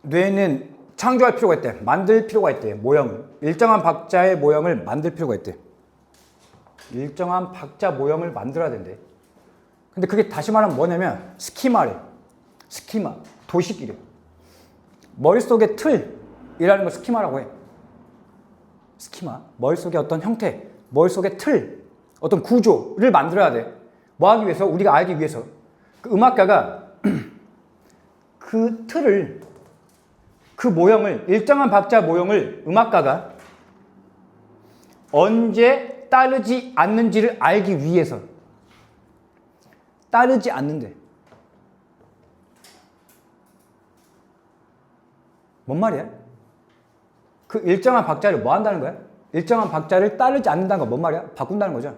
뇌는 창조할 필요가 있대. 만들 필요가 있대. 모형을. 일정한 박자의 모형을 만들 필요가 있대. 일정한 박자 모형을 만들어야 된대. 근데 그게 다시 말하면 뭐냐면 스키마래. 스키마. 도식이래. 머릿속의 틀이라는 걸 스키마라고 해. 스키마. 머릿속의 어떤 형태, 머릿속의 틀, 어떤 구조를 만들어야 돼. 뭐 하기 위해서? 우리가 알기 위해서. 그 음악가가 그 틀을, 그 모형을, 일정한 박자 모형을 음악가가 언제 따르지 않는지를 알기 위해서. 따르지 않는데. 뭔 말이야? 그 일정한 박자를 뭐 한다는 거야? 일정한 박자를 따르지 않는다는 건 뭔 말이야? 바꾼다는 거죠.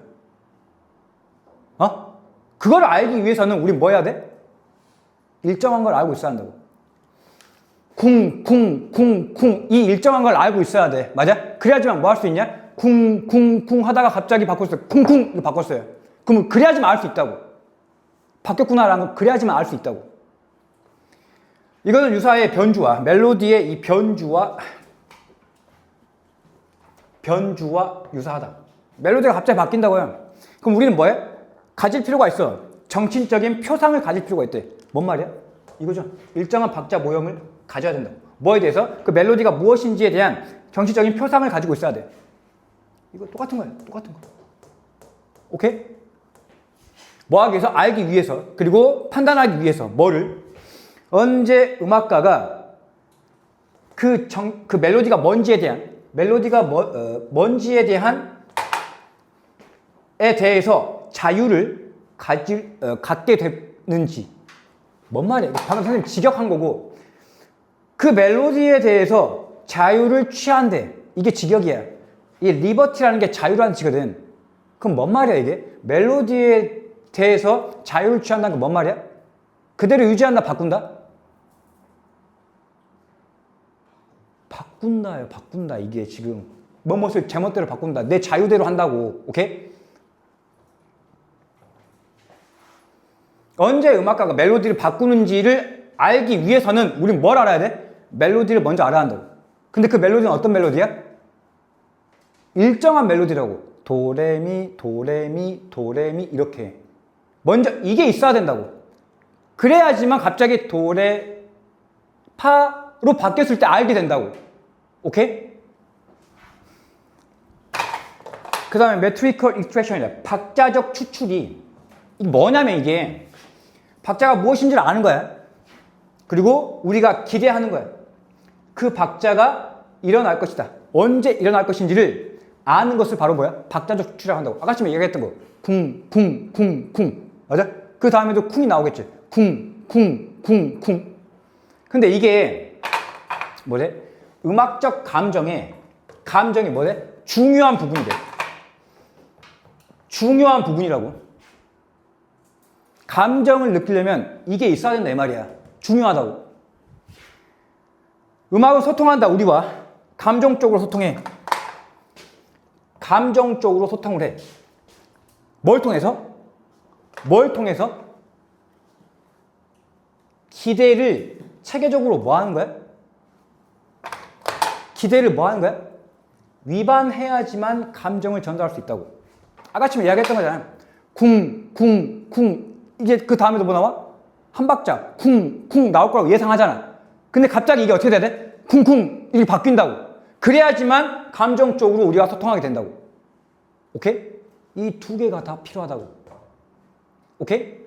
그걸 알기 위해서는 우리 뭐 해야 돼? 일정한 걸 알고 있어야 한다고. 쿵, 쿵, 쿵, 쿵. 이 일정한 걸 알고 있어야 돼. 맞아? 그래야지만 뭐 할 수 있냐? 쿵, 쿵, 쿵 하다가 갑자기 바꿨어요. 쿵, 쿵. 이거 바꿨어요. 그러면 그래야지만 알 수 있다고. 바뀌었구나라는 거 그래야지만 알 수 있다고. 이거는 유사해. 변주와 멜로디의 이 변주와 유사하다. 멜로디가 갑자기 바뀐다고요. 그럼 우리는 뭐해? 가질 필요가 있어. 정신적인 표상을 가질 필요가 있대. 뭔 말이야? 이거죠. 일정한 박자 모형을 가져야 된다고. 뭐에 대해서? 그 멜로디가 무엇인지에 대한 정신적인 표상을 가지고 있어야 돼. 이거 똑같은 거야. 똑같은 거. 오케이? 뭐 하기 위해서? 알기 위해서. 그리고 판단하기 위해서. 뭐를? 언제 음악가가 그 멜로디가 뭔지에 대한, 멜로디가 뭔지에 대한 에 대해서 자유를 갖게 됐는지. 뭔 말이야? 방금 선생님 직역한 거고, 그 멜로디에 대해서 자유를 취한대. 이게 직역이야. 이게 리버티라는 게 자유라는 뜻이거든. 그럼 뭔 말이야 이게? 멜로디에 대해서 자유를 취한다는 건 뭔 말이야? 그대로 유지한다, 바꾼다? 바꾼다요, 바꾼다. 이게 지금 뭐뭇을 제멋대로 바꾼다. 내 자유대로 한다고. 오케이? 언제 음악가가 멜로디를 바꾸는지를 알기 위해서는 우린 뭘 알아야 돼? 멜로디를 먼저 알아야 한다고. 근데 그 멜로디는 어떤 멜로디야? 일정한 멜로디라고. 도레미, 도레미, 도레미 이렇게. 먼저 이게 있어야 된다고. 그래야지만 갑자기 도레, 파로 바뀌었을 때 알게 된다고. 오케이? 그 다음에 메트리컬 익스프레션이다. 박자적 추출이. 이게 뭐냐면 이게 박자가 무엇인지를 아는 거야. 그리고 우리가 기대하는 거야. 그 박자가 일어날 것이다. 언제 일어날 것인지를 아는 것을 바로 뭐야? 박자적 추출이라고 한다고. 아까 전에 얘기했던 거. 쿵, 쿵, 쿵, 쿵. 맞아? 그 다음에도 쿵이 나오겠지. 쿵, 쿵, 쿵, 쿵. 근데 이게 뭐래? 음악적 감정이 뭐래? 중요한 부분이래. 중요한 부분이라고. 감정을 느끼려면 이게 있어야 된다 이 말이야. 중요하다고. 음악은 소통한다. 우리와 감정적으로 소통해. 감정적으로 소통을 해. 뭘 통해서? 뭘 통해서? 기대를 체계적으로 뭐 하는 거야? 기대를 뭐 하는 거야? 위반해야지만 감정을 전달할 수 있다고. 아까 전에 이야기했던 거잖아요. 쿵, 쿵, 쿵. 이게 그 다음에도 뭐 나와? 한 박자. 쿵, 쿵 나올 거라고 예상하잖아. 근데 갑자기 이게 어떻게 돼야 돼? 쿵, 쿵. 이게 바뀐다고. 그래야지만 감정적으로 우리가 소통하게 된다고. 오케이? 이 두 개가 다 필요하다고. 오케이?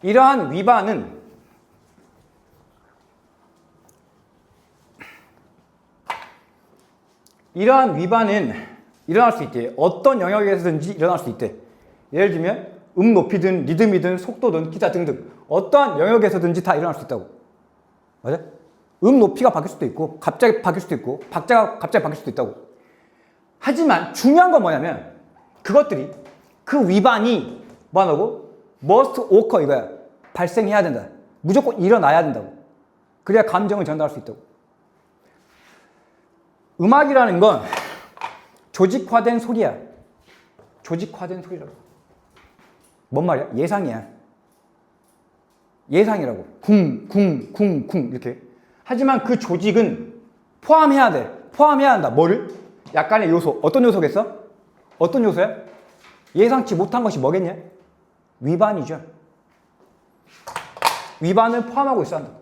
이러한 위반은 일어날 수 있대. 어떤 영역에서든지 일어날 수 있대. 예를 들면 높이든 리듬이든 속도든 기타 등등 어떠한 영역에서든지 다 일어날 수 있다고. 맞아? 높이가 바뀔 수도 있고 갑자기 바뀔 수도 있고 박자가 갑자기 바뀔 수도 있다고. 하지만 중요한 건 뭐냐면 그것들이 그 위반이 뭐하고 must occur 이거야. 발생해야 된다. 무조건 일어나야 된다고. 그래야 감정을 전달할 수 있다고. 음악이라는 건 조직화된 소리야. 조직화된 소리라고. 뭔 말이야? 예상이야. 예상이라고. 쿵 이렇게. 하지만 그 조직은 포함해야 돼. 포함해야 한다. 뭐를? 약간의 요소. 어떤 요소겠어? 어떤 요소야? 예상치 못한 것이 뭐겠냐? 위반이죠. 위반을 포함하고 있어야 한다.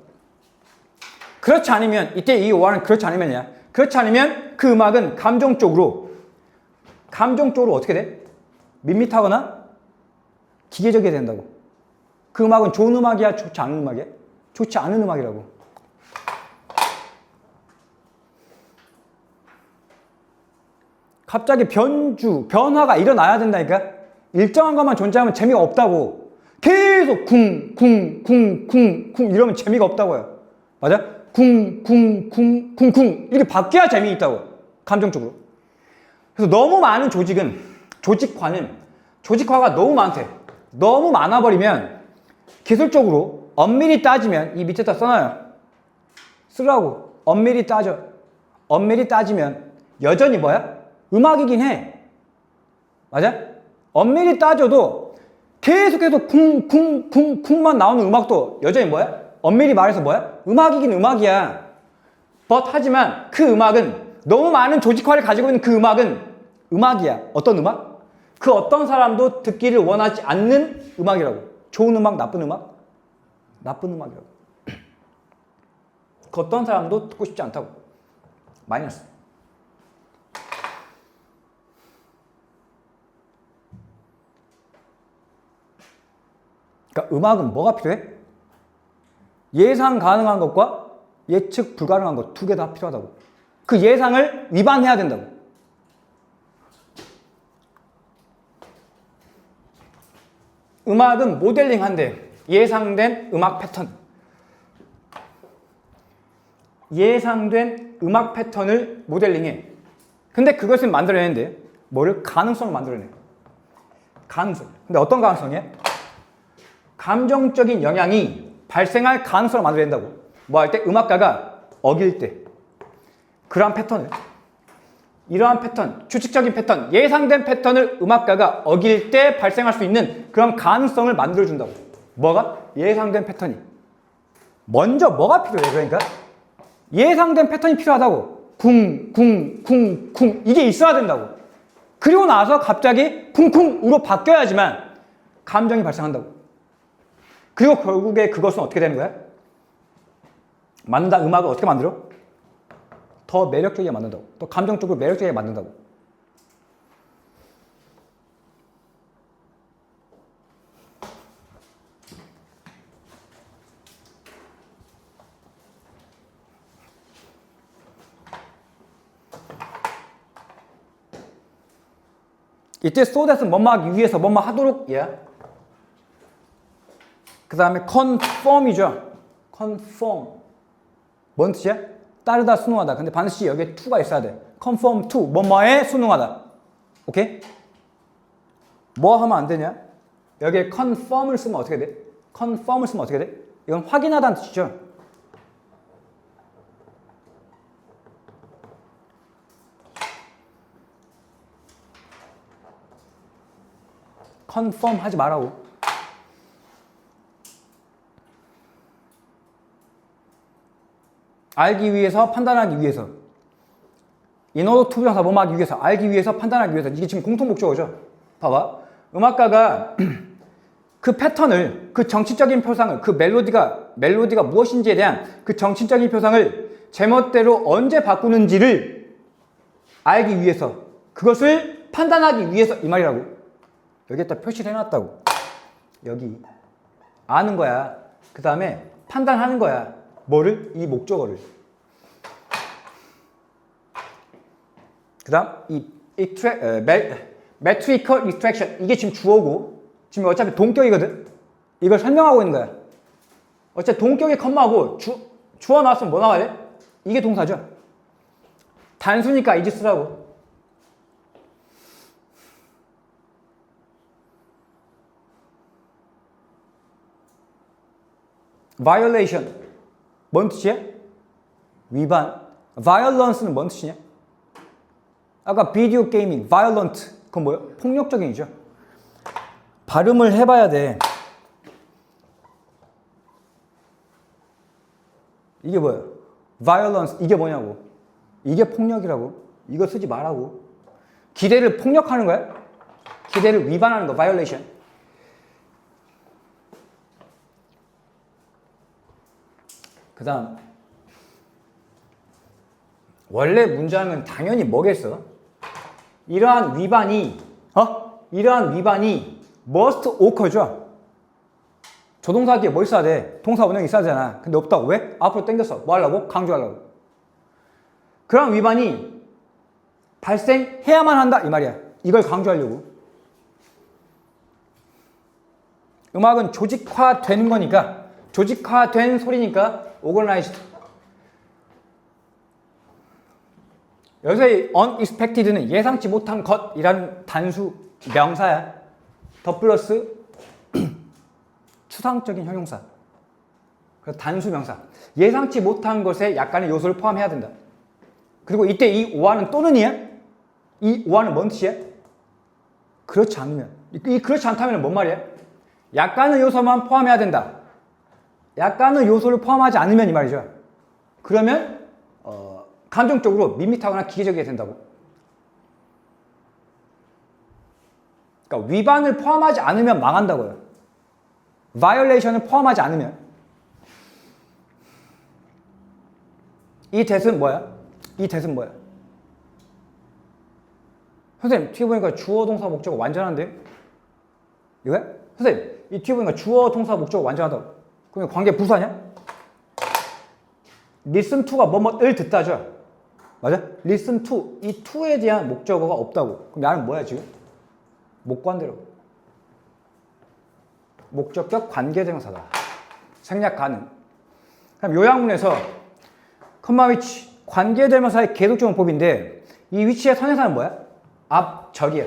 그렇지 않으면 이때 이 오화는 그렇지 않으면이야. 그렇지 않으면 그 음악은 감정적으로 어떻게 돼? 밋밋하거나 기계적이 된다고. 그 음악은 좋은 음악이야? 좋지 않은 음악이야? 좋지 않은 음악이라고. 갑자기 변화가 일어나야 된다니까? 일정한 것만 존재하면 재미가 없다고. 계속 쿵 이러면 재미가 없다고요. 맞아? 쿵 이렇게 바뀌어야 재미있다고. 감정적으로. 그래서 너무 많은 조직화가 너무 많대. 너무 많아버리면 기술적으로 엄밀히 따지면 이 밑에다 써놔요. 쓰라고. 엄밀히 따지면 여전히 뭐야? 음악이긴 해. 맞아? 엄밀히 따져도 계속해서 쿵만 나오는 음악도 여전히 뭐야? 엄밀히 말해서 뭐야? 음악이긴 음악이야. 하지만 그 음악은 너무 많은 조직화를 가지고 있는 그 음악은 음악이야. 어떤 음악? 그 어떤 사람도 듣기를 원하지 않는 음악이라고. 좋은 음악, 나쁜 음악? 나쁜 음악이라고. 그 어떤 사람도 듣고 싶지 않다고. 마이너스. 그러니까 음악은 뭐가 필요해? 예상 가능한 것과 예측 불가능한 것 두 개 다 필요하다고. 그 예상을 위반해야 된다고. 음악은 모델링한데 예상된 음악 패턴. 예상된 음악 패턴을 모델링해. 근데 그것을 만들어내는데 뭐를? 가능성을 만들어내. 가능성. 근데 어떤 가능성이야? 감정적인 영향이 발생할 가능성을 만들어낸다고. 뭐 할 때? 음악가가 어길 때. 그러한 패턴을. 이러한 패턴, 규칙적인 패턴, 예상된 패턴을 음악가가 어길 때 발생할 수 있는 그런 가능성을 만들어준다고. 뭐가? 예상된 패턴이. 먼저 뭐가 필요해? 그러니까 예상된 패턴이 필요하다고. 쿵 이게 있어야 된다고. 그리고 나서 갑자기 쿵쿵으로 바뀌어야지만 감정이 발생한다고. 그리고 결국에 그것은 어떻게 되는 거야? 음악을 어떻게 만들어? 더 매력적이게 만든다고. 더 감정적으로 매력적이게 만든다고. 이때 so that은 뭐뭐 하기 위해서 뭐뭐 하도록 그 다음에 conform이죠. conform. 뭔 뜻이야? 따르다, 순응하다. 근데 반드시 여기에 to가 있어야 돼. conform to. 뭐뭐에 순응하다. 오케이? 뭐 하면 안 되냐? 여기에 conform을 쓰면 어떻게 돼? conform을 쓰면 어떻게 돼? 이건 확인하다는 뜻이죠. conform 하지 말라고. 알기 위해서, 판단하기 위해서. in order to 부정사 뭐뭐 하기 위해서, 알기 위해서, 판단하기 위해서. 이게 지금 공통 목적어죠. 봐봐. 음악가가 그 패턴을, 그 정치적인 표상을, 그 멜로디가 무엇인지에 대한 그 정치적인 표상을 제멋대로 언제 바꾸는지를 알기 위해서, 그것을 판단하기 위해서 이 말이라고. 여기에다 표시를 해놨다고. 여기. 아는 거야. 그 다음에 판단하는 거야. 뭐를? 이 목적어를. 그 다음 이 metrical extraction. 이게 지금 주어고 지금 어차피 동격이거든. 이걸 설명하고 있는 거야. 어차피 동격의 컴마하고 주어 나왔으면 뭐 나와야 돼? 이게 동사죠. 단수니까 이제 쓰라고. violation. 뭔 뜻이야? 위반. violence는 뭔 뜻이냐? 아까 비디오 게이밍, violent. 그건 뭐예요? 폭력적인이죠. 발음을 해봐야 돼. 이게 뭐예요? violence. 이게 뭐냐고. 이게 폭력이라고. 이거 쓰지 말라고. 기대를 폭력하는 거야? 기대를 위반하는 거. violation. 그 다음 원래 문장은 당연히 뭐겠어? 이러한 위반이 must occur죠. 조동사 뒤에 뭐 있어야 돼? 동사 원형이 있어야 되잖아. 근데 없다고. 왜? 앞으로 당겼어. 뭐 하려고? 강조하려고. 그런 위반이 발생해야만 한다 이 말이야. 이걸 강조하려고. 음악은 조직화되는 거니까, 조직화된 소리니까 organized. 여기서의 unexpected는 예상치 못한 것이라는 단수 명사야. 더 플러스 추상적인 형용사. 그래서 단수 명사. 예상치 못한 것에 약간의 요소를 포함해야 된다. 그리고 이때 이 오화는 또는이야? 이 오화는 뭔 뜻이야? 그렇지 않으면. 이 그렇지 않다면 뭔 말이야? 약간의 요소만 포함해야 된다. 약간의 요소를 포함하지 않으면 이 말이죠. 그러면 감정적으로 밋밋하거나 기계적이게 된다고. 그러니까 위반을 포함하지 않으면 망한다고요. violation을 포함하지 않으면. 이 대은 뭐야? 이 대은 뭐야? 선생님, 뒤에 보니까 주어, 동사, 목적어 완전한데? 이거야? 선생님, 이 뒤에 보니까 주어, 동사, 목적어 완전하다고. 그럼 관계 부사냐? listen to가 뭐뭐를 듣다죠? 맞아? listen to. 이 to에 대한 목적어가 없다고. 그럼 나는 뭐야, 지금? 목관대로. 목적격 관계대명사다. 생략 가능. 그럼 요약문에서 컴마 위치, 관계대명사의 계속적 문법인데 이 위치의 선행사는 뭐야? 앞절이야.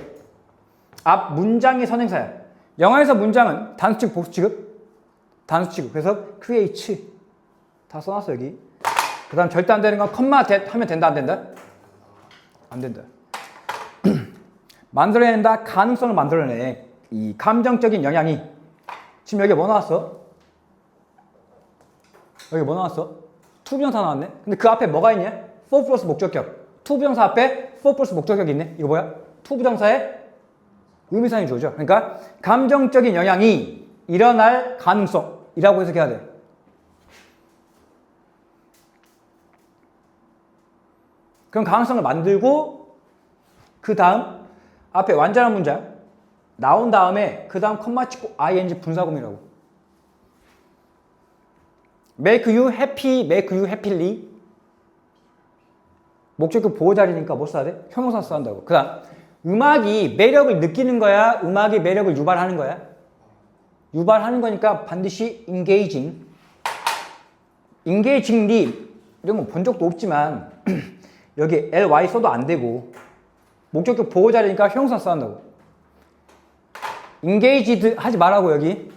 앞 문장의 선행사야. 영어에서 문장은 단수 취급, 복수 취급? 단수 취급. 그래서 create 다 써놨어 여기. 그 다음 절대 안 되는 건 컴마 that 하면 된다 안 된다? 안 된다. 만들어낸다. 가능성을 만들어내. 이 감정적인 영향이. 지금 여기 뭐 나왔어? 여기 뭐 나왔어? 투부정사 나왔네? 근데 그 앞에 뭐가 있냐? for 플러스 목적격. 투부정사 앞에 for 플러스 목적격이 있네? 이거 뭐야? 투부정사의 의미상의 주어죠. 그러니까 감정적인 영향이 일어날 가능성이라고 해석해야 돼. 그럼 가능성을 만들고 그 다음 앞에 완전한 문장 나온 다음에 그 다음 컴마 찍고 ing 분사구문이라고. make you happy, make you happily. 목적격 보호자리니까 뭐 써야 돼? 형용사 써야 한다고. 그 다음 음악이 매력을 느끼는 거야? 음악이 매력을 유발하는 거야? 유발하는 거니까 반드시 engaging. engagingly 이런 거 본 적도 없지만 여기 ly 써도 안 되고 목적격 보호자리니까 형용사 써야 한다고. engaged 하지 말라고 여기.